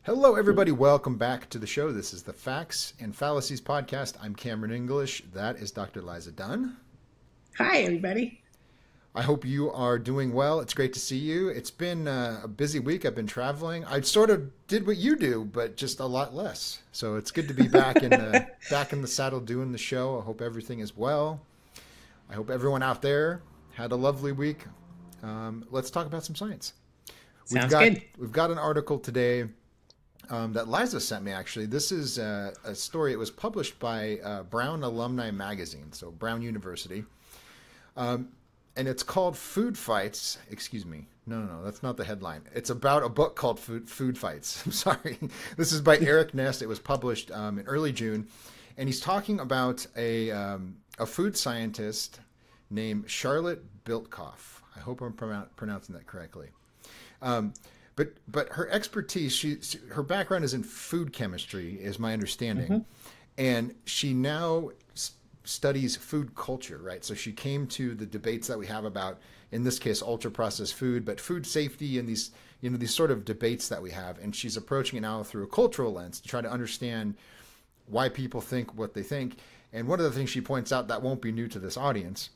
Hello, everybody. Welcome back to the show. This is the Facts and Fallacies podcast. I'm Cameron English. That is Dr. Liza Dunn. Hi, everybody. I hope you are doing well. It's great to see you. It's been a busy week. I've been traveling. I sort of did what you do, but just a lot less. So it's good to be back in the saddle doing the show. I hope everything is well. I hope everyone out there had a lovely week. Let's talk about some science. Sounds good. We've got an article today that Liza sent me, actually. This is a story. It was published by Brown Alumni Magazine, so Brown University. And it's called Food Fights. Excuse me. No, that's not the headline. It's about a book called Food Fights. I'm sorry. This is by Eric Ness. It was published in early June. And he's talking about a food scientist named Charlotte Biltekoff. I hope I'm pronouncing that correctly. But her expertise, her background is in food chemistry, is my understanding. Mm-hmm. And she now studies food culture, right? So she came to the debates that we have about, in this case, ultra processed food, but food safety and these sort of debates that we have. And she's approaching it now through a cultural lens to try to understand why people think what they think. And one of the things she points out that won't be new to this audience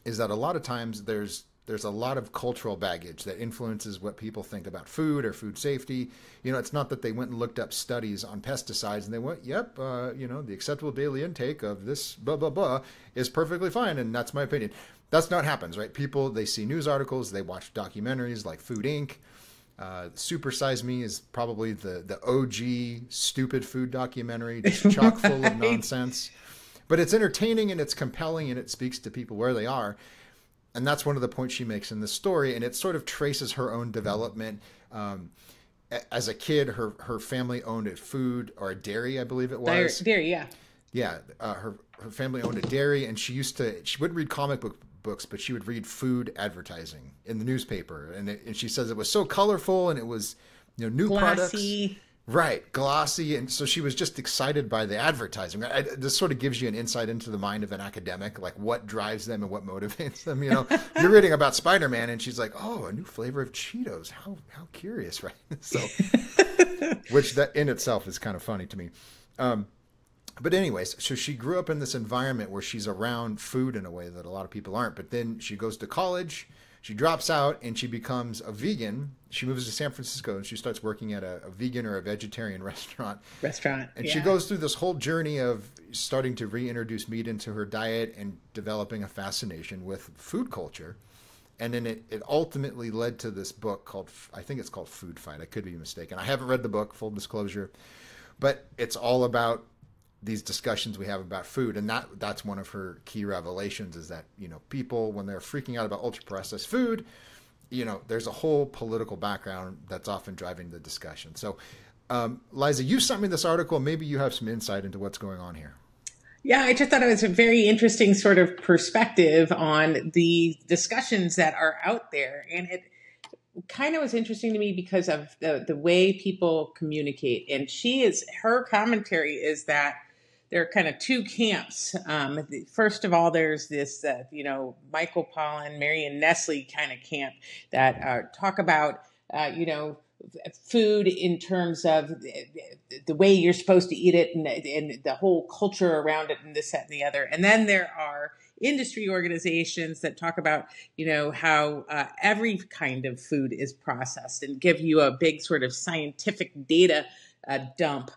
is that a lot of times there's a lot of cultural baggage that influences what people think about food or food safety. It's not that they went and looked up studies on pesticides and they went, yep, the acceptable daily intake of this blah, blah, blah is perfectly fine. And that's my opinion. That's not happens, right? People, they see news articles, they watch documentaries like Food Inc. Super Size Me is probably the OG stupid food documentary, just chock full of nonsense. But it's entertaining and it's compelling and it speaks to people where they are. And that's one of the points she makes in this story. And it sort of traces her own development. As a kid, her family owned a food or a dairy, I believe it was. Dairy, yeah. Yeah. Her family owned a dairy, and she wouldn't read comic books, but she would read food advertising in the newspaper. And she says it was so colorful and it was, new glossy products. Right, glossy, and so she was just excited by the advertising. This sort of gives you an insight into the mind of an academic, like what drives them and what motivates them. You're reading about Spider-Man, and she's like, "Oh, a new flavor of Cheetos. How curious, right?" So, which that in itself is kind of funny to me. But anyways, so she grew up in this environment where she's around food in a way that a lot of people aren't. But then she goes to college. She drops out and she becomes a vegan. She moves to San Francisco and she starts working at a vegan or a vegetarian restaurant. And she goes through this whole journey of starting to reintroduce meat into her diet and developing a fascination with food culture. And then it ultimately led to this book called, I think it's called Food Fight. I could be mistaken. I haven't read the book, full disclosure. But it's all about these discussions we have about food, and that's one of her key revelations is that people, when they're freaking out about ultra processed food, there's a whole political background that's often driving the discussion. So Liza, you sent me this article. Maybe you have some insight into what's going on here. Yeah, I just thought it was a very interesting sort of perspective on the discussions that are out there, and it kind of was interesting to me because of the way people communicate. And her commentary is that there are kind of two camps. First of all, there's this, Michael Pollan, Marion Nestle kind of camp that talk about, food in terms of the way you're supposed to eat it and the whole culture around it and this, that, and the other. And then there are industry organizations that talk about, how every kind of food is processed and give you a big sort of scientific data dump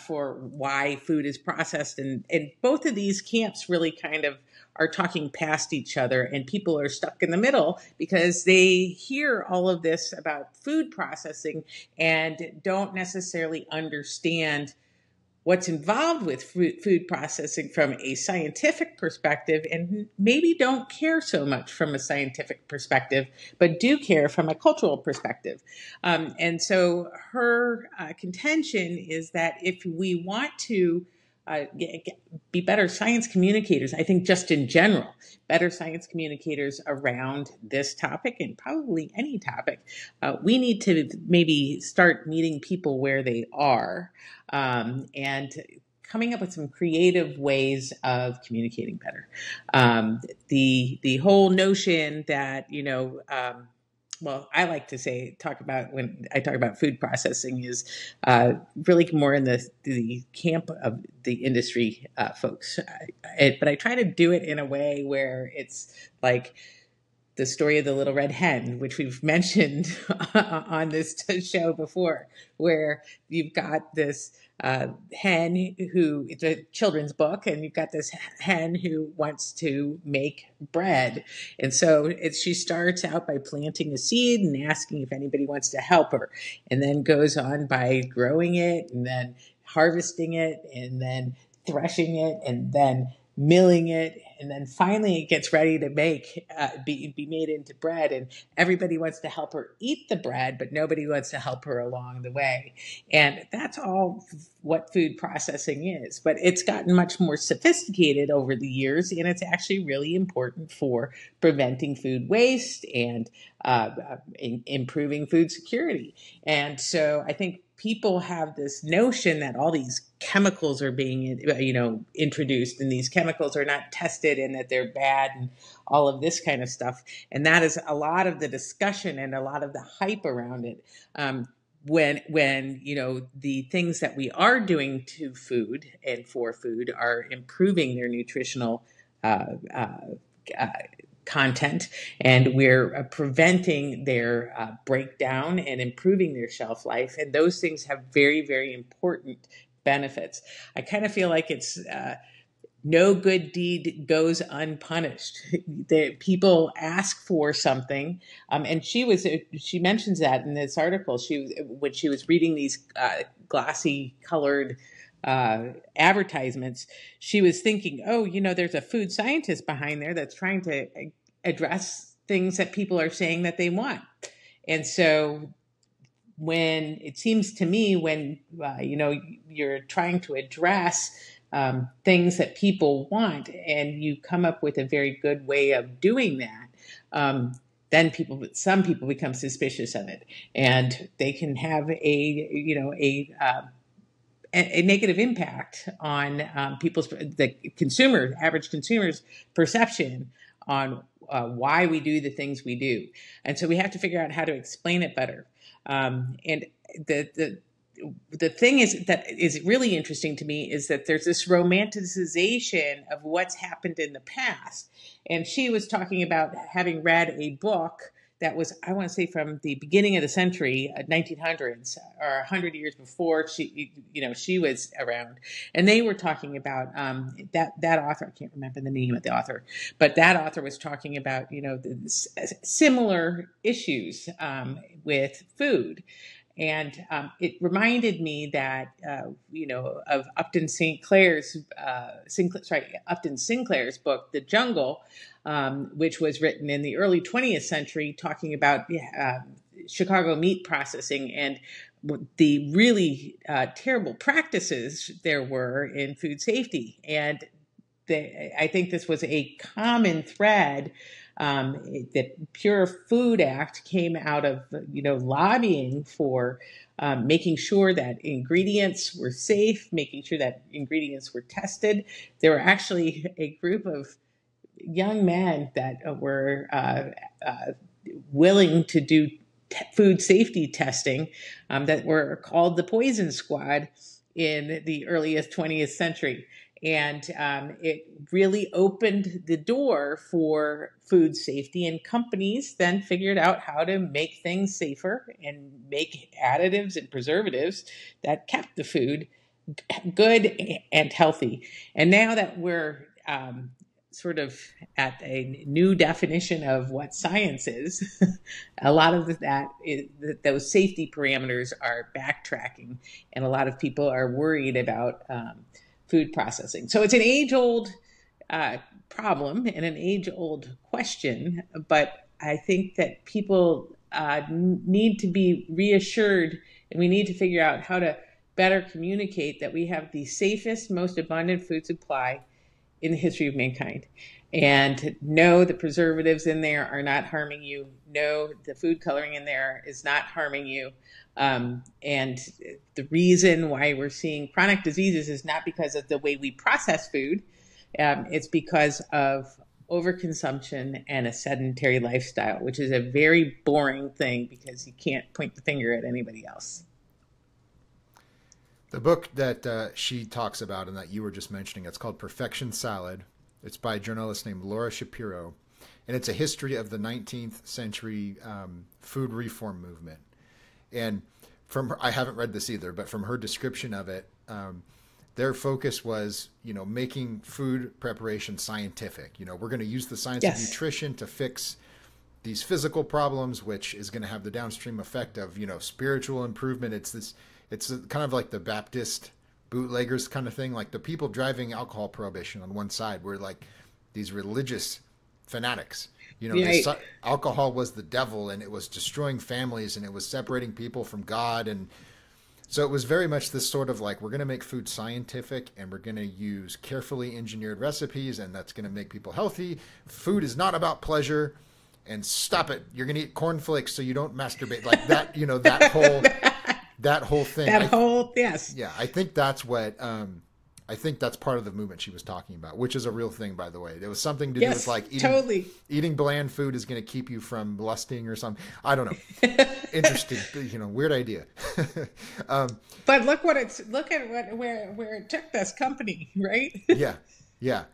for why food is processed. And both of these camps really kind of are talking past each other, and people are stuck in the middle because they hear all of this about food processing and don't necessarily understand what's involved with food processing from a scientific perspective, and maybe don't care so much from a scientific perspective, but do care from a cultural perspective. And so her contention is that if we want to be better science communicators, I think just in general, better science communicators around this topic and probably any topic, we need to maybe start meeting people where they are and coming up with some creative ways of communicating better. The whole notion that, well, I like to talk about when I talk about food processing is really more in the camp of the industry folks. But I try to do it in a way where it's like the story of the little red hen, which we've mentioned on this show before, where you've got this hen who, it's a children's book, and you've got this hen who wants to make bread. And so she starts out by planting a seed and asking if anybody wants to help her, and then goes on by growing it and then harvesting it and then threshing it and then milling it, and then finally it gets ready to be made into bread, and everybody wants to help her eat the bread, but nobody wants to help her along the way. And that's all what food processing is, but it's gotten much more sophisticated over the years, and it's actually really important for preventing food waste and improving food security. And so I think people have this notion that all these chemicals are being, introduced, and these chemicals are not tested, and that they're bad, and all of this kind of stuff. And that is a lot of the discussion and a lot of the hype around it. When the things that we are doing to food and for food are improving their nutritional content, and we're preventing their breakdown and improving their shelf life. And those things have very, very important benefits. I kind of feel like it's no good deed goes unpunished. The people ask for something, and she mentions that in this article. When she was reading these glossy colored advertisements, she was thinking, oh, there's a food scientist behind there that's trying to address things that people are saying that they want. And so when it seems to me, when you're trying to address things that people want, and you come up with a very good way of doing that, then some people become suspicious of it, and they can have a negative impact on the average consumer's perception on why we do the things we do. And so we have to figure out how to explain it better. And the thing that is really interesting to me is that there's this romanticization of what's happened in the past. And she was talking about having read a book that was, I want to say, from the beginning of the century, 1900s, or 100 years before she was around. And they were talking about that author. I can't remember the name of the author, but that author was talking about similar issues with food. And it reminded me that of Upton Sinclair's book, The Jungle, which was written in the early 20th century, talking about Chicago meat processing and the really terrible practices there were in food safety. And I think this was a common thread. The Pure Food Act came out of lobbying for making sure that ingredients were safe, making sure that ingredients were tested. There were actually a group of young men that were willing to do food safety testing that were called the Poison Squad in the earliest 20th century. And it really opened the door for food safety, and companies then figured out how to make things safer and make additives and preservatives that kept the food good and healthy. And now that we're sort of at a new definition of what science is, a lot of those safety parameters are backtracking, and a lot of people are worried about food processing. So it's an age-old problem and an age-old question, but I think that people need to be reassured, and we need to figure out how to better communicate that we have the safest, most abundant food supply in the history of mankind. And no, the preservatives in there are not harming you. No, the food coloring in there is not harming you. And the reason why we're seeing chronic diseases is not because of the way we process food. It's because of overconsumption, and a sedentary lifestyle, which is a very boring thing because you can't point the finger at anybody else. The book that she talks about and that you were just mentioning, it's called Perfection Salad. It's by a journalist named Laura Shapiro, and it's a history of the 19th century food reform movement. And from her, I haven't read this either, but from her description of it, their focus was, making food preparation scientific. We're going to use the science of nutrition to fix these physical problems, which is going to have the downstream effect of, spiritual improvement. It's kind of like the Baptist bootleggers kind of thing. Like the people driving alcohol prohibition on one side were like these religious fanatics. Alcohol was the devil, and it was destroying families, and it was separating people from God. And so it was very much this sort of like, we're going to make food scientific, and we're going to use carefully engineered recipes, and that's going to make people healthy. Food is not about pleasure, and stop it. You're going to eat cornflakes so you don't masturbate. Like that, that whole thing. Yes. Yeah, I think that's what, I think that's part of the movement she was talking about, which is a real thing, by the way. There was something to do with like eating bland food is going to keep you from lusting or something. I don't know. Interesting, weird idea. But look at where it took this company, right? Yeah.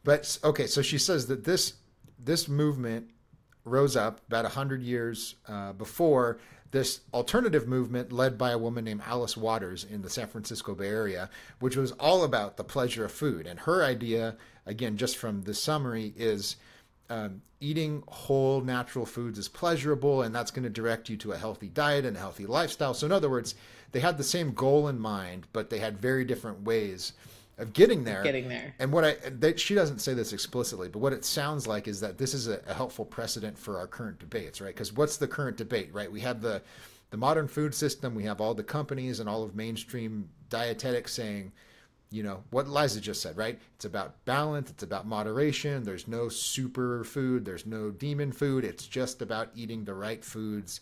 But okay, so she says that this movement rose up about 100 years before this alternative movement led by a woman named Alice Waters in the San Francisco Bay Area, which was all about the pleasure of food. And her idea, again, just from the summary, is eating whole natural foods is pleasurable, and that's going to direct you to a healthy diet and a healthy lifestyle. So in other words, they had the same goal in mind, but they had very different ways of getting there. And she doesn't say this explicitly, but what it sounds like is that this is a helpful precedent for our current debates, right? Because what's the current debate, right? We have the modern food system. We have all the companies and all of mainstream dietetics saying, what Liza just said, right? It's about balance. It's about moderation. There's no super food. There's no demon food. It's just about eating the right foods.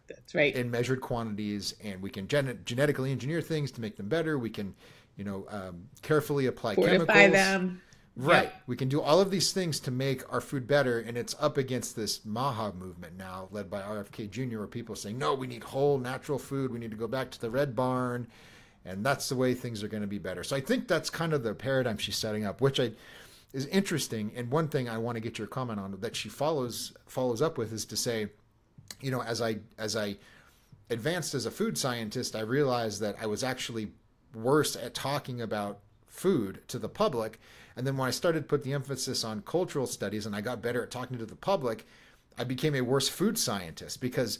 That's right. In measured quantities. And we can genetically engineer things to make them better. We can carefully apply fortify chemicals. Them. Right. Yep. We can do all of these things to make our food better. And it's up against this MAHA movement now led by RFK Jr., where people are saying, no, we need whole natural food. We need to go back to the red barn. And that's the way things are going to be better. So I think that's kind of the paradigm she's setting up, which is interesting. And one thing I want to get your comment on that she follows up with is to say, as I advanced as a food scientist, I realized that I was actually worse at talking about food to the public. And then when I started to put the emphasis on cultural studies and I got better at talking to the public, I became a worse food scientist because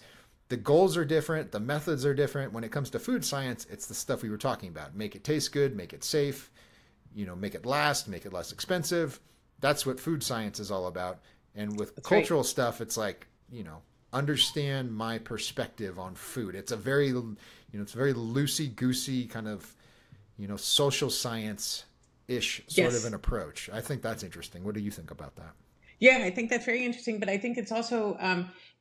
the goals are different. The methods are different. When it comes to food science, it's the stuff we were talking about. Make it taste good, make it safe, make it last, make it less expensive. That's what food science is all about. And with cultural stuff, it's like, understand my perspective on food. It's a very, it's a very loosey-goosey kind of, social science-ish sort of an approach. I think that's interesting. What do you think about that? Yeah, I think that's very interesting, but I think it's also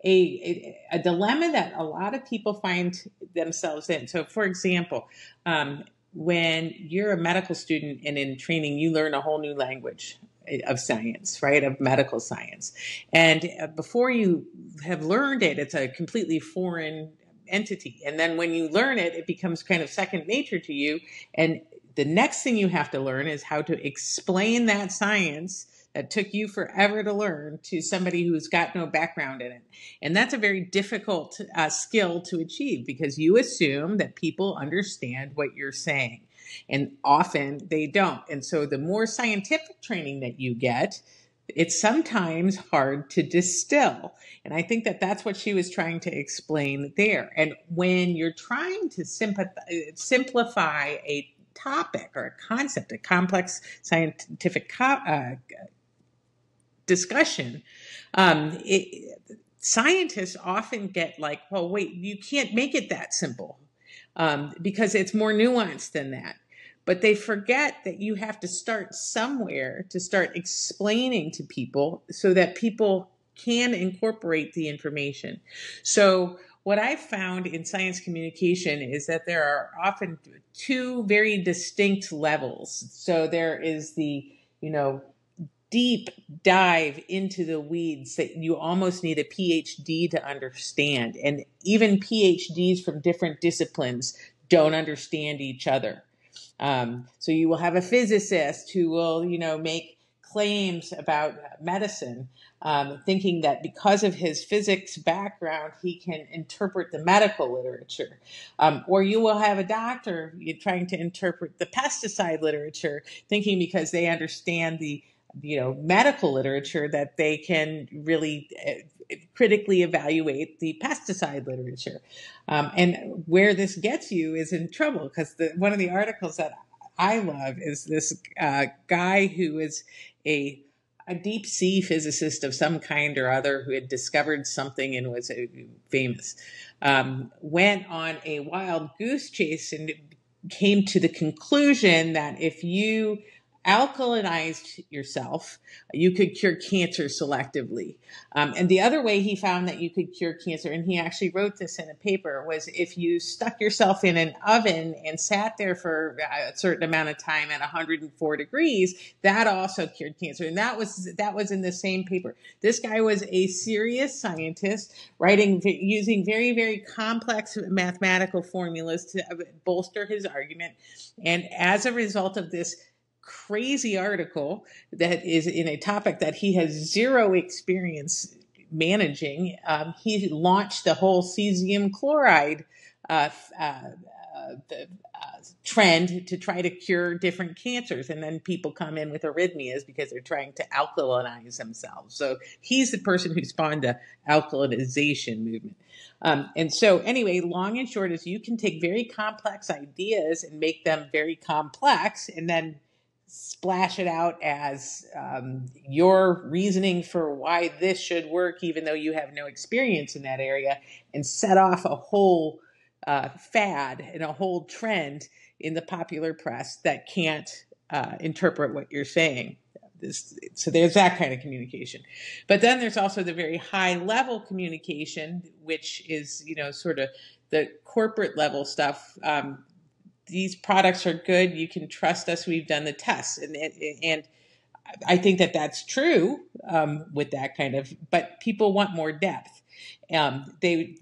a dilemma that a lot of people find themselves in. So, for example, when you're a medical student and in training, you learn a whole new language of science, right? Of medical science. And before you have learned it, it's a completely foreign entity. And then when you learn it, it becomes kind of second nature to you. And the next thing you have to learn is how to explain that science that took you forever to learn to somebody who's got no background in it. And that's a very difficult skill to achieve because you assume that people understand what you're saying. And often they don't. And so the more scientific training that you get, it's sometimes hard to distill. And I think that that's what she was trying to explain there. And when you're trying to simplify a topic or a concept, a complex scientific discussion, scientists often get like, oh, wait, you can't make it that simple because it's more nuanced than that. But they forget that you have to start somewhere to start explaining to people so that people can incorporate the information. So what I've found in science communication is that there are often two very distinct levels. So there is the, deep dive into the weeds that you almost need a PhD to understand. And even PhDs from different disciplines don't understand each other. So you will have a physicist who will, make claims about medicine, thinking that because of his physics background, he can interpret the medical literature. Or you will have a doctor trying to interpret the pesticide literature, thinking because they understand the medical literature that they can really critically evaluate the pesticide literature. And where this gets you is in trouble, because one of the articles that I love is this guy who is a deep sea physicist of some kind or other who had discovered something and was famous, went on a wild goose chase and came to the conclusion that if you alkalinized yourself, you could cure cancer selectively. And the other way he found that you could cure cancer, and he actually wrote this in a paper, was if you stuck yourself in an oven and sat there for a certain amount of time at 104 degrees, that also cured cancer. And that was in the same paper. This guy was a serious scientist writing using very, very complex mathematical formulas to bolster his argument. And as a result of this crazy article that is in a topic that he has zero experience managing, he launched the whole cesium chloride trend to try to cure different cancers. And then people come in with arrhythmias because they're trying to alkalinize themselves. So he's the person who spawned the alkalinization movement. And so anyway, long and short is you can take very complex ideas and make them very complex and then splash it out as your reasoning for why this should work, even though you have no experience in that area, and set off a whole fad and a whole trend in the popular press that can't interpret what you're saying. So there's that kind of communication. But then there's also the very high level communication, which is, sort of the corporate level stuff. These products are good. You can trust us. We've done the tests. And I think that that's true with that kind of, but people want more depth. They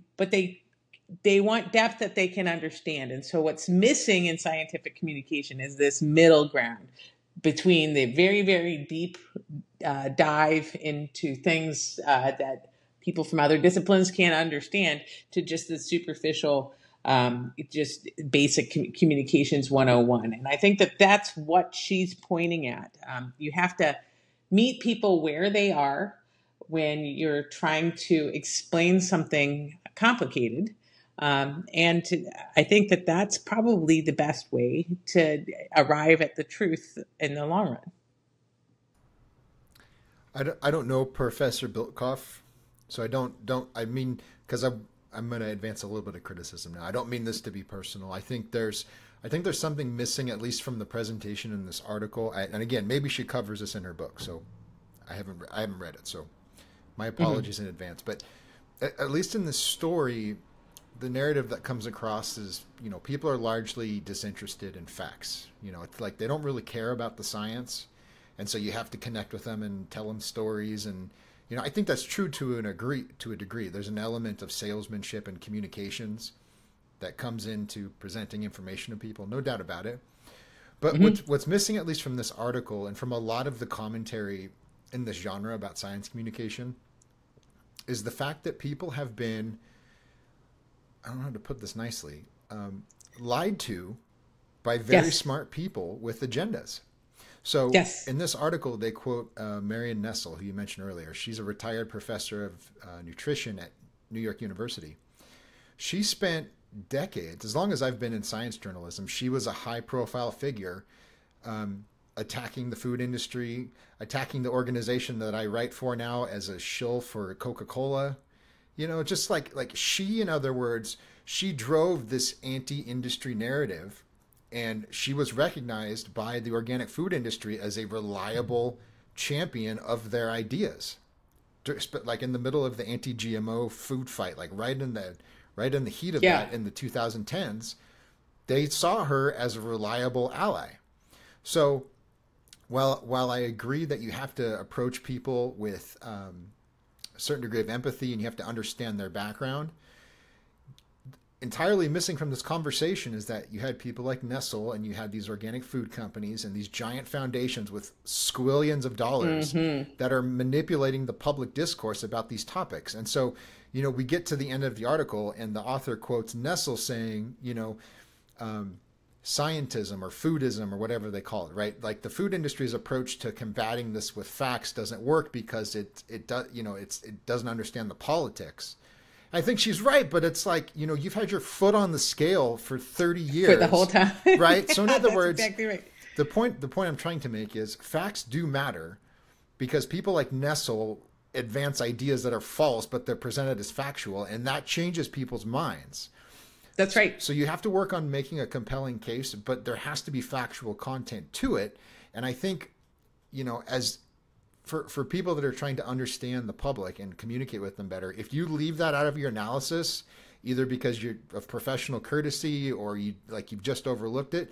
want depth that they can understand. And so what's missing in scientific communication is this middle ground between the very, very deep dive into things that people from other disciplines can't understand to just the superficial just basic communications 101. And I think that that's what she's pointing at. You have to meet people where they are when you're trying to explain something complicated. I think that that's probably the best way to arrive at the truth in the long run. I don't know Professor Biltekoff, so I mean, because I'm going to advance a little bit of criticism now. I don't mean this to be personal. I think there's something missing, at least from the presentation in this article. And again, maybe she covers this in her book, so I haven't read it. So my apologies in advance. But at least in this story, the narrative that comes across is, people are largely disinterested in facts. It's like they don't really care about the science, and so you have to connect with them and tell them stories. And I think that's true to a degree. There's an element of salesmanship and communications that comes into presenting information to people, no doubt about it. But what's missing, at least from this article and from a lot of the commentary in this genre about science communication, is the fact that people have been, I don't know how to put this nicely, lied to by very smart people with agendas. So in this article, they quote Marion Nestle, who you mentioned earlier. She's a retired professor of nutrition at New York University. She spent decades, as long as I've been in science journalism, she was a high-profile figure attacking the food industry, attacking the organization that I write for now as a shill for Coca-Cola. Just like she, in other words, she drove this anti-industry narrative. And she was recognized by the organic food industry as a reliable champion of their ideas. Like in the middle of the anti-GMO food fight, like right in the heat of that in the 2010s, they saw her as a reliable ally. So Well, while I agree that you have to approach people with a certain degree of empathy and you have to understand their background, entirely missing from this conversation is that you had people like Nestle and you had these organic food companies and these giant foundations with squillions of dollars that are manipulating the public discourse about these topics. And so, we get to the end of the article and the author quotes Nestle saying, scientism or foodism or whatever they call it, right? Like the food industry's approach to combating this with facts doesn't work because it doesn't understand the politics. I think she's right, but it's like, you've had your foot on the scale for 30 years. For the whole time. Right? So in other words, exactly right. the point I'm trying to make is facts do matter because people like Nestle advance ideas that are false, but they're presented as factual, and that changes people's minds. That's right. So you have to work on making a compelling case, but there has to be factual content to it. And I think, as for people that are trying to understand the public and communicate with them better, if you leave that out of your analysis, either because you're of professional courtesy or you've just overlooked it,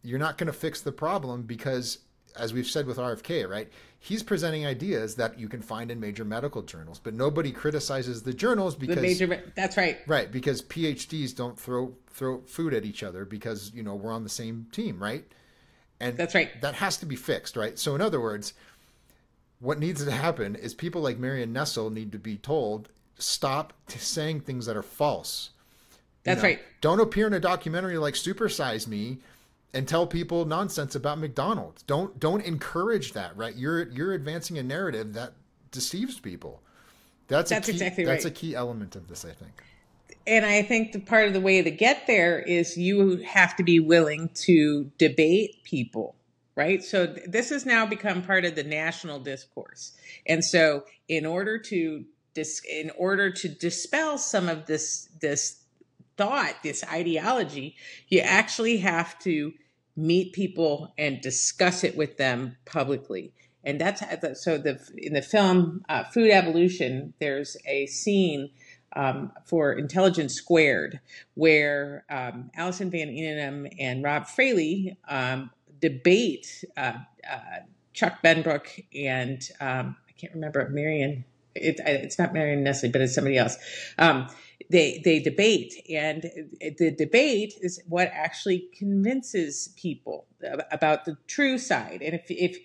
you're not going to fix the problem because, as we've said with RFK, right, he's presenting ideas that you can find in major medical journals, but nobody criticizes the journals because that's right. Right, because PhDs don't throw food at each other because, we're on the same team, right? And that's right. That has to be fixed, right? So in other words, what needs to happen is people like Marion Nestle need to be told, stop saying things that are false. That's right. Don't appear in a documentary like Super Size Me and tell people nonsense about McDonald's. Don't encourage that, right? You're advancing a narrative that deceives people. That's exactly right. That's a key element of this, I think. And I think the part of the way to get there is you have to be willing to debate people, right? So this has now become part of the national discourse. And so in order to dispel some of this thought, this ideology, you actually have to meet people and discuss it with them publicly. And that's in the film Food Evolution, there's a scene for Intelligence Squared where Alison Van Eenennaam and Rob Fraley debate Chuck Benbrook and I can't remember Marion. It's not Marion Nestle, but it's somebody else. They debate, and the debate is what actually convinces people about the true side. And if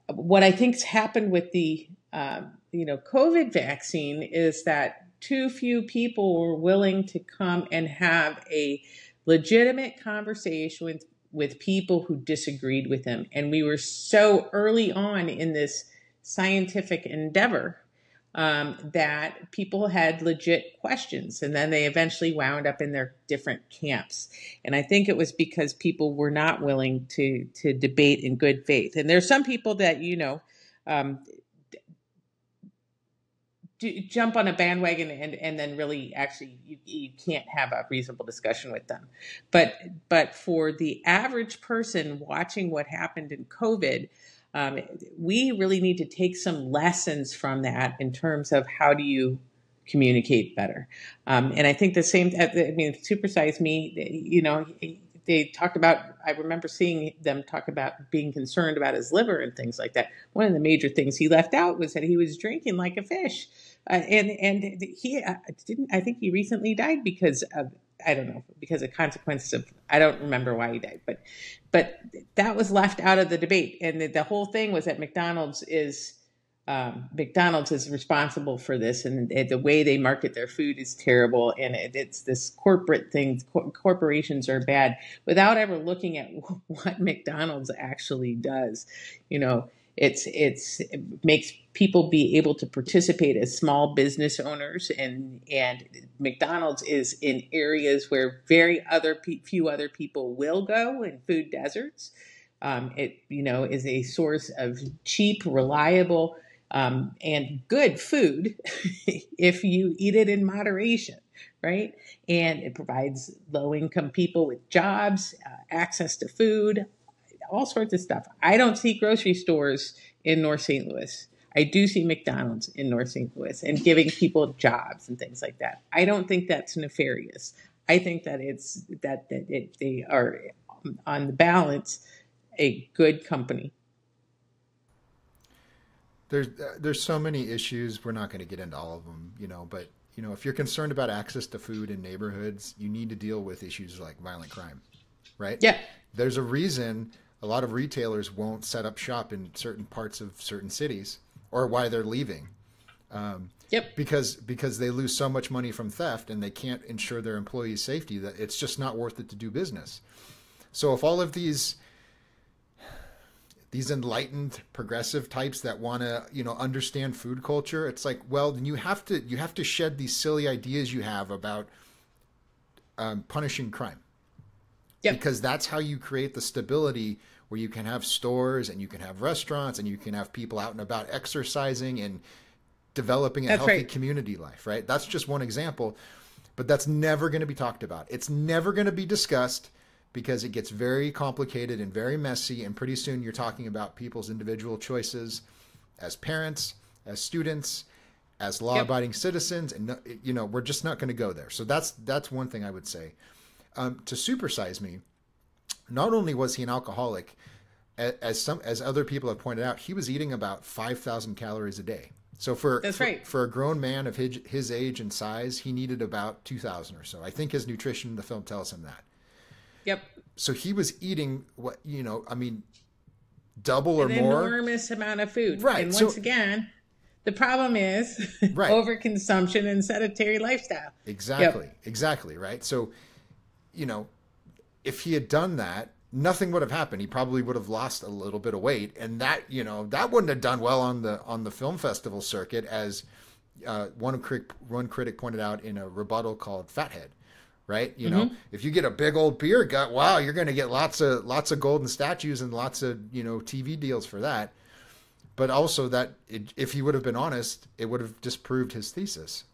what I think's happened with the COVID vaccine is that too few people were willing to come and have a legitimate conversation with people who disagreed with them. And we were so early on in this scientific endeavor that people had legit questions, and then they eventually wound up in their different camps. And I think it was because people were not willing to debate in good faith. And there's some people that, jump on a bandwagon and then really actually you can't have a reasonable discussion with them. But for the average person watching what happened in COVID, we really need to take some lessons from that in terms of how do you communicate better. And I think the same, Super Size Me, they talked about, I remember seeing them talk about being concerned about his liver and things like that. One of the major things he left out was that he was drinking like a fish. And he didn't, I think he recently died because of, I don't know, because of consequences of, I don't remember why he died, but that was left out of the debate. And the whole thing was that McDonald's is responsible for this, and the way they market their food is terrible. And it's this corporate thing. Corporations are bad without ever looking at what McDonald's actually does. It makes people be able to participate as small business owners, and McDonald's is in areas where few other people will go, in food deserts. It is a source of cheap, reliable, and good food if you eat it in moderation, right? And it provides low-income people with jobs, access to food, all sorts of stuff. I don't see grocery stores in North St. Louis. I do see McDonald's in North St. Louis and giving people jobs and things like that. I don't think that's nefarious. I think that they are, on the balance, a good company. there's so many issues. We're not going to get into all of them, but if you're concerned about access to food in neighborhoods, you need to deal with issues like violent crime, right? Yeah. There's a reason a lot of retailers won't set up shop in certain parts of certain cities, or why they're leaving. Yep. Because they lose so much money from theft and they can't ensure their employees' safety that it's just not worth it to do business. So if all of these enlightened progressive types that want to understand food culture, it's like, well, then you have to shed these silly ideas you have about punishing crime. Yep. Because that's how you create the stability where you can have stores and you can have restaurants and you can have people out and about exercising and developing a healthy community life, right? That's just one example, but that's never going to be talked about. It's never going to be discussed because it gets very complicated and very messy. And pretty soon you're talking about people's individual choices as parents, as students, as law-abiding citizens. And, we're just not going to go there. So that's one thing I would say. To supersize me, not only was he an alcoholic, as other people have pointed out, he was eating about 5,000 calories a day. So for a grown man of his age and size, he needed about 2,000 or so. I think his nutrition in the film tells him that. Yep. So he was eating double or more. An enormous amount of food. Right. And once again, the problem is overconsumption and sedentary lifestyle. Exactly. Yep. Exactly. Right. So, if he had done that, nothing would have happened. He probably would have lost a little bit of weight, and that wouldn't have done well on the film festival circuit, as one critic pointed out in a rebuttal called Fathead. Right? If you get a big old beer gut, wow, you're going to get lots of golden statues and lots of TV deals for that. But also if he would have been honest, it would have disproved his thesis.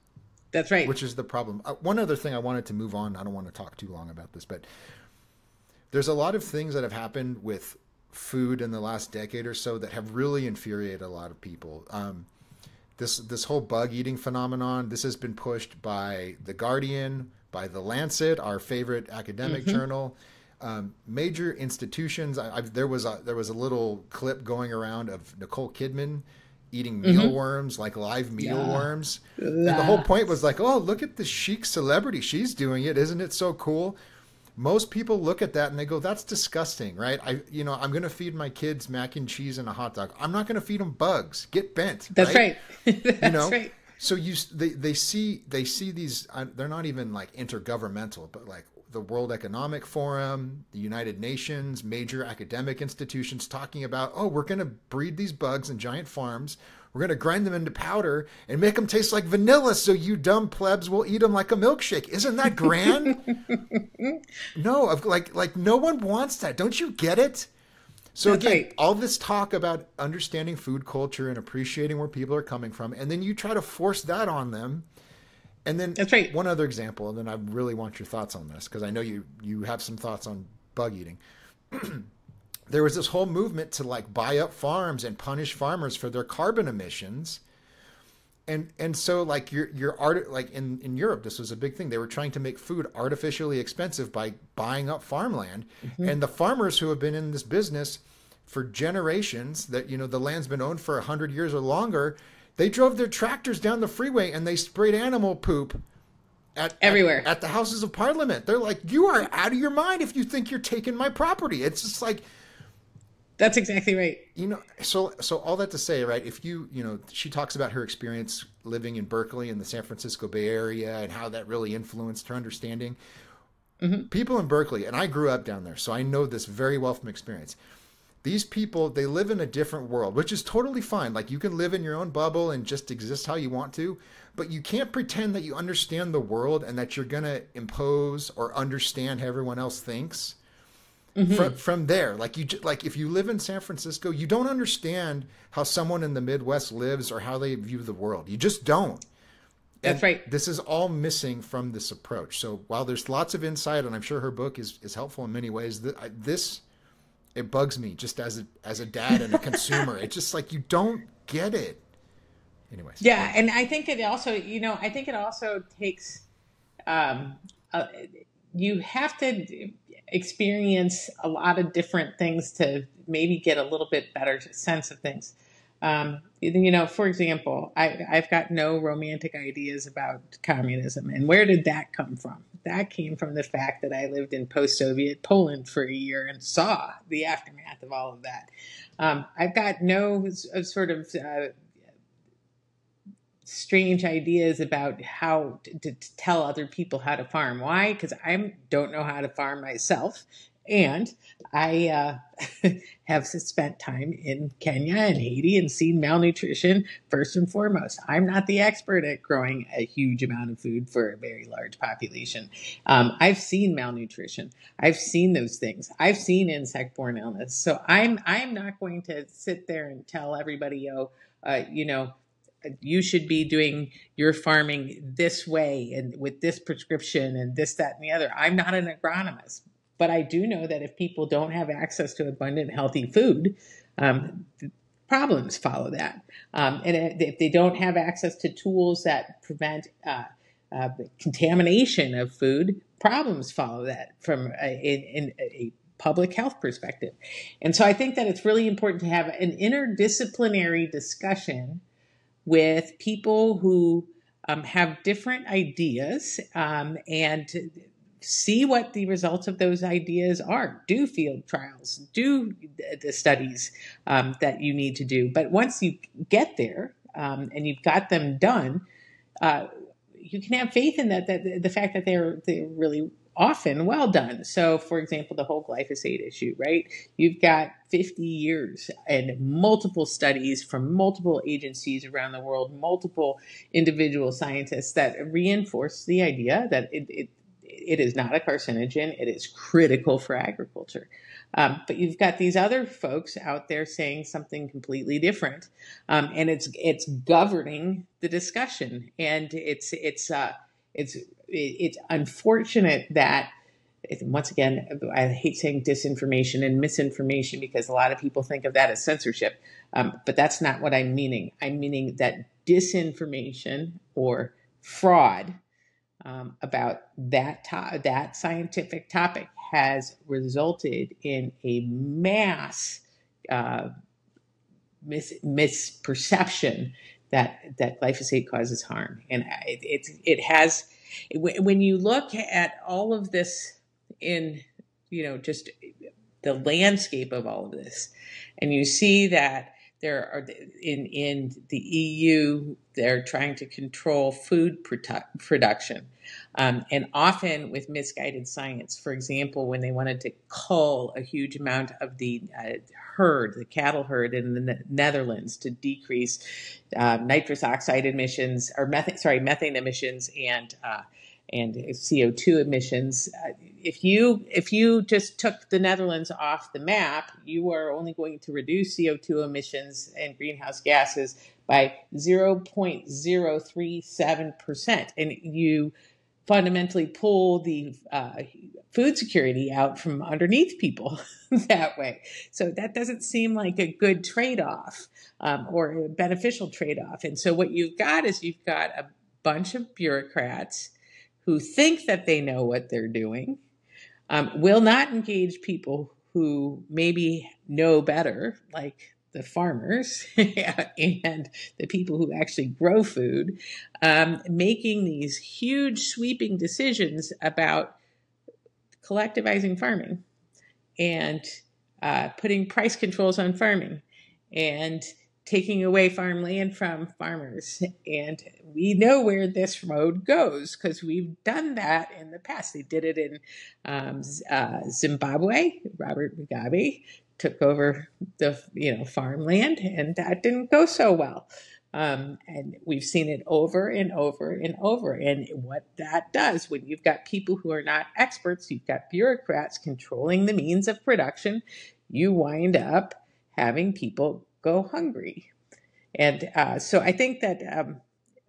That's right. Which is the problem. One other thing I wanted to move on. I don't want to talk too long about this, but there's a lot of things that have happened with food in the last decade or so that have really infuriated a lot of people. This whole bug eating phenomenon, this has been pushed by The Guardian, by The Lancet, our favorite academic journal, major institutions. There was a little clip going around of Nicole Kidman eating mealworms, like live mealworms. And the whole point was like, oh, look at the chic celebrity. She's doing it. Isn't it so cool? Most people look at that and they go, that's disgusting, right? I'm going to feed my kids mac and cheese and a hot dog. I'm not going to feed them bugs. Get bent. That's right. That's right. So they see these, they're not even like intergovernmental, but like the World Economic Forum, the United Nations, major academic institutions talking about, oh, we're going to breed these bugs in giant farms. We're going to grind them into powder and make them taste like vanilla so you dumb plebs will eat them like a milkshake. Isn't that grand? No, like no one wants that. Don't you get it? So That's again, right. all this talk about understanding food culture and appreciating where people are coming from, and then you try to force that on them. And then That's right. One other example, and then I really want your thoughts on this, because I know you have some thoughts on bug eating. There was this whole movement to like buy up farms and punish farmers for their carbon emissions. And so like like in Europe, this was a big thing. They were trying to make food artificially expensive by buying up farmland. And the farmers who have been in this business for generations, that the land's been owned for 100 years or longer, they drove their tractors down the freeway and they sprayed animal poop everywhere at the Houses of Parliament. They're like, you are out of your mind if you think you're taking my property. It's just like, that's exactly right. So all that to say, right, if she talks about her experience living in Berkeley and the San Francisco Bay Area and how that really influenced her understanding. People in Berkeley, and I grew up down there, so I know this very well from experience. These people, they live in a different world, which is totally fine. Like, you can live in your own bubble and just exist how you want to, but you can't pretend that you understand the world and that you're going to impose or understand how everyone else thinks. From there, like if you live in San Francisco, you don't understand how someone in the Midwest lives or how they view the world. You just don't. That's right. This is all missing from this approach. So while there's lots of insight, and I'm sure her book is helpful in many ways, it bugs me just as a dad and a consumer. It's just like, you don't get it. Anyways. Yeah, and I think it also, takes you have to experience a lot of different things to maybe get a little bit better sense of things. For example, I've got no romantic ideas about communism. And where did that come from? That came from the fact that I lived in post-Soviet Poland for a year and saw the aftermath of all of that. I've got no sort of strange ideas about how to tell other people how to farm. Why? Because I don't know how to farm myself. And I have spent time in Kenya and Haiti and seen malnutrition first and foremost. I'm not the expert at growing a huge amount of food for a very large population. I've seen malnutrition. I've seen those things. I've seen insect-borne illness. So I'm not going to sit there and tell everybody, you should be doing your farming this way and with this prescription and this, that, and the other. I'm not an agronomist, but I do know that if people don't have access to abundant, healthy food, problems follow that. And if they don't have access to tools that prevent contamination of food, problems follow that from in a public health perspective. And so I think that it's really important to have an interdisciplinary discussion with people who have different ideas and see what the results of those ideas are. Do field trials, do the studies that you need to do. But once you get there and you've got them done, you can have faith in that the fact that they're really often well done. So, for example, the whole glyphosate issue, right? You've got 50 years and multiple studies from multiple agencies around the world, multiple individual scientists that reinforce the idea that it is not a carcinogen. It is critical for agriculture. But you've got these other folks out there saying something completely different, and it's governing the discussion. And it's unfortunate that, once again, I hate saying disinformation and misinformation because a lot of people think of that as censorship, but that's not what I'm meaning. I'm meaning that disinformation or fraud about that scientific topic has resulted in a mass misperception that glyphosate causes harm. And it has, when you look at all of this in, just the landscape of all of this, and you see that there are in the EU, they're trying to control food production, and often with misguided science. For example, when they wanted to cull a huge amount of the cattle herd in the Netherlands to decrease nitrous oxide emissions or methane emissions and CO2 emissions. If you just took the Netherlands off the map, you are only going to reduce CO2 emissions and greenhouse gases by 0.037%. And you fundamentally pull the food security out from underneath people that way. So that doesn't seem like a good trade-off or a beneficial trade-off. And so what you've got is you've got a bunch of bureaucrats who think that they know what they're doing, will not engage people who maybe know better, like the farmers and the people who actually grow food, making these huge sweeping decisions about collectivizing farming and putting price controls on farming and taking away farmland from farmers. And we know where this road goes because we've done that in the past. They did it in Zimbabwe. Robert Mugabe took over the farmland, and that didn't go so well. And we've seen it over and over and over. And what that does, when you've got people who are not experts, you've got bureaucrats controlling the means of production, you wind up having people go hungry. And so I think that,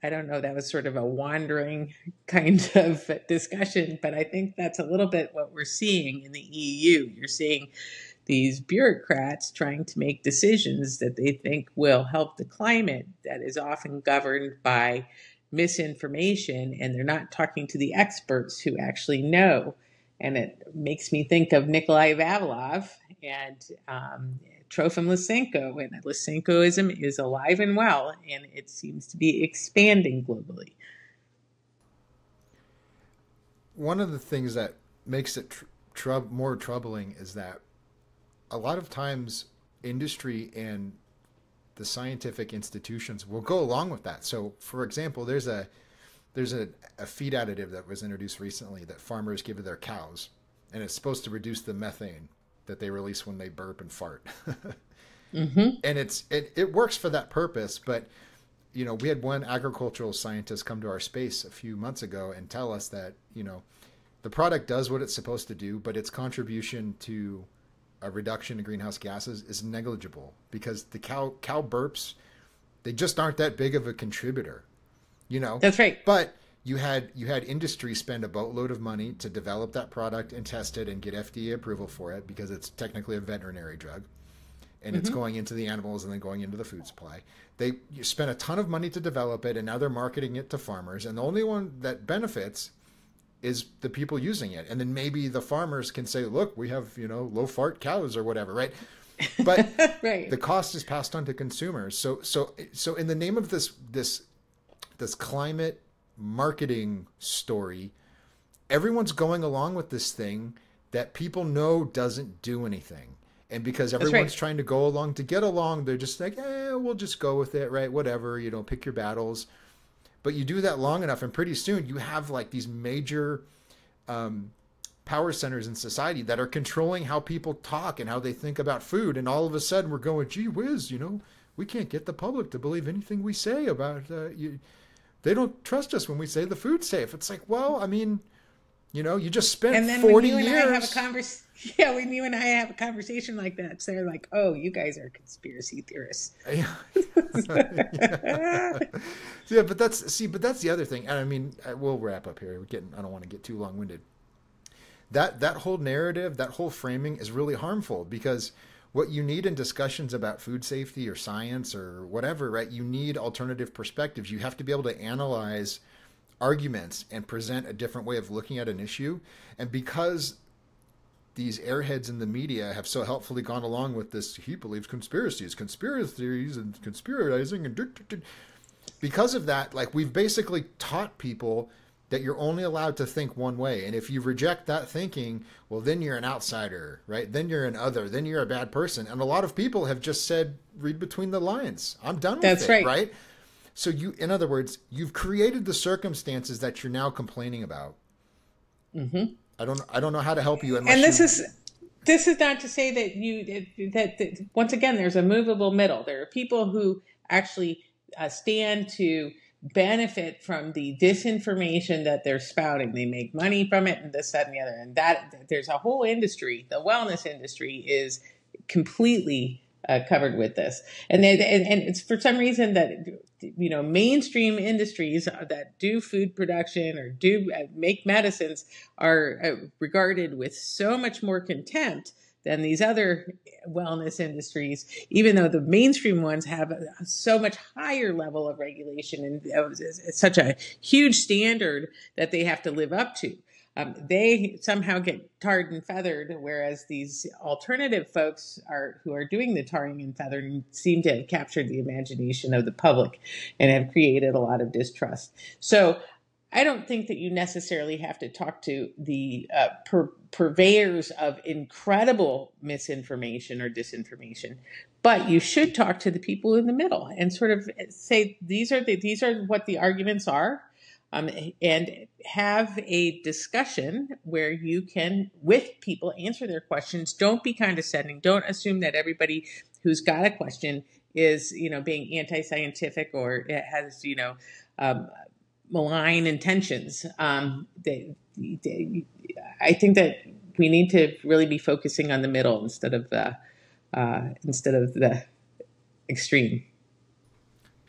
I don't know, that was sort of a wandering kind of discussion, but I think that's a little bit what we're seeing in the EU. You're seeing these bureaucrats trying to make decisions that they think will help the climate that is often governed by misinformation, and they're not talking to the experts who actually know. And it makes me think of Nikolai Vavilov and Trofim Lysenko, and Lysenkoism is alive and well, and it seems to be expanding globally. One of the things that makes it more troubling is that a lot of times industry and the scientific institutions will go along with that. So, for example, there's a feed additive that was introduced recently that farmers give to their cows, and it's supposed to reduce the methane that they release when they burp and fart. Mm-hmm. And it works for that purpose, but we had one agricultural scientist come to our space a few months ago and tell us that the product does what it's supposed to do, but its contribution to a reduction in greenhouse gases is negligible because the cow burps, they just aren't that big of a contributor. That's right. But you had industry spend a boatload of money to develop that product and test it and get FDA approval for it because it's technically a veterinary drug, and it's going into the animals and then going into the food supply. You spent a ton of money to develop it, and now they're marketing it to farmers, and the only one that benefits is the people using it. And then maybe the farmers can say, look, we have low fart cows or whatever, right? But right. The cost is passed on to consumers. So in the name of this climate marketing story, everyone's going along with this thing that people know doesn't do anything. And because everyone's trying to go along to get along, they're just like, we'll just go with it, right? Whatever, pick your battles. But you do that long enough, and pretty soon you have like these major power centers in society that are controlling how people talk and how they think about food. And all of a sudden we're going, gee whiz, we can't get the public to believe anything we say about they don't trust us when we say the food's safe. It's like, well, I mean, you just spent 40 years. When you and I have a conversation like that, so they're like, oh, you guys are conspiracy theorists. Yeah, but that's the other thing. And I mean, we'll wrap up here. I don't want to get too long-winded. That whole narrative, that whole framing is really harmful because what you need in discussions about food safety or science or whatever, right? You need alternative perspectives. You have to be able to analyze arguments and present a different way of looking at an issue. And because these airheads in the media have so helpfully gone along with this, he believes conspiracy theories and conspiratizing, and because of that, like, we've basically taught people that you're only allowed to think one way. And if you reject that thinking, well, then you're an outsider, right? Then you're an other, then you're a bad person. And a lot of people have just said, read between the lines. I'm done with it, right? So in other words, you've created the circumstances that you're now complaining about. Mm-hmm. I don't know how to help you. And this is not to say that once again, there's a movable middle. There are people who actually stand to benefit from the disinformation that they're spouting. They make money from it, and this, that, and the other. And that there's a whole industry. The wellness industry is completely covered with this, and it's for some reason that mainstream industries that do food production or do make medicines are regarded with so much more contempt than these other wellness industries, even though the mainstream ones have a so much higher level of regulation and such a huge standard that they have to live up to. They somehow get tarred and feathered, whereas these alternative folks who are doing the tarring and feathering seem to have captured the imagination of the public and have created a lot of distrust. So I don't think that you necessarily have to talk to the purveyors of incredible misinformation or disinformation, but you should talk to the people in the middle and sort of say, these are what the arguments are. And have a discussion where you can, with people, answer their questions. Don't be condescending. Don't assume that everybody who's got a question is, being anti-scientific or has, malign intentions. I think that we need to really be focusing on the middle instead of the extreme.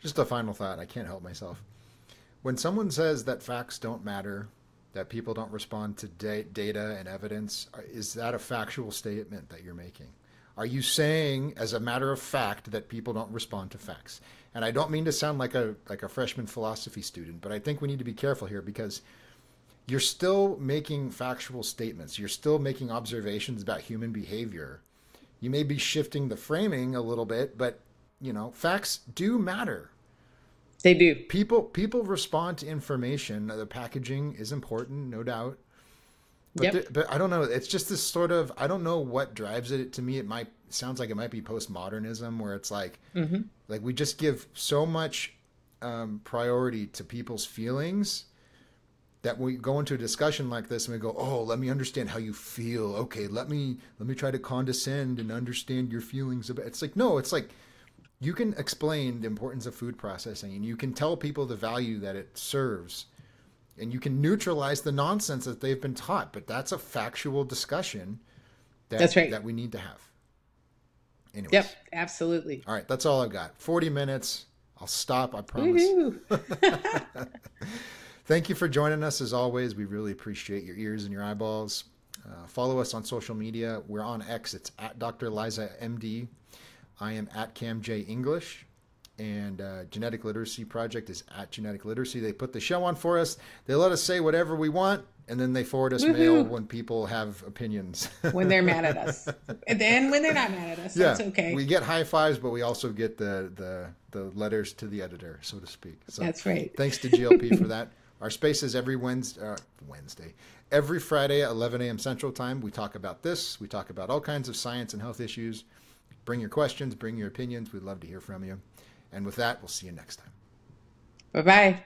Just a final thought. I can't help myself. When someone says that facts don't matter, that people don't respond to data and evidence, is that a factual statement that you're making? Are you saying, as a matter of fact, that people don't respond to facts? And I don't mean to sound like a freshman philosophy student, but I think we need to be careful here because you're still making factual statements. You're still making observations about human behavior. You may be shifting the framing a little bit, but facts do matter. They do. People respond to information. The packaging is important, no doubt. But Yep. but I don't know. It's just this sort of, I don't know what drives it. To me, it sounds like it might be postmodernism, where it's like Mm-hmm. we just give so much priority to people's feelings that we go into a discussion like this and we go, oh, let me understand how you feel. Okay, let me try to condescend and understand your feelings about. It's like, no, it's like you can explain the importance of food processing, and you can tell people the value that it serves, and you can neutralize the nonsense that they've been taught. But that's a factual discussion That's right. that we need to have. Anyways. Yep, absolutely. All right, that's all I've got. 40 minutes. I'll stop, I promise. Woohoo. Thank you for joining us as always. We really appreciate your ears and your eyeballs. Follow us on social media. We're on X. It's at Dr. Liza MD. I am at CamJ English. And Genetic Literacy Project is at Genetic Literacy. They put the show on for us. They let us say whatever we want, and then they forward us mail when people have opinions. When they're mad at us. And then when they're not mad at us, that's okay. We get high fives, but we also get the letters to the editor, so to speak. So that's right. Thanks to GLP for that. Our space is every Wednesday. Every Friday at 11 a.m. Central Time. We talk about this. We talk about all kinds of science and health issues. Bring your questions. Bring your opinions. We'd love to hear from you. And with that, we'll see you next time. Bye-bye.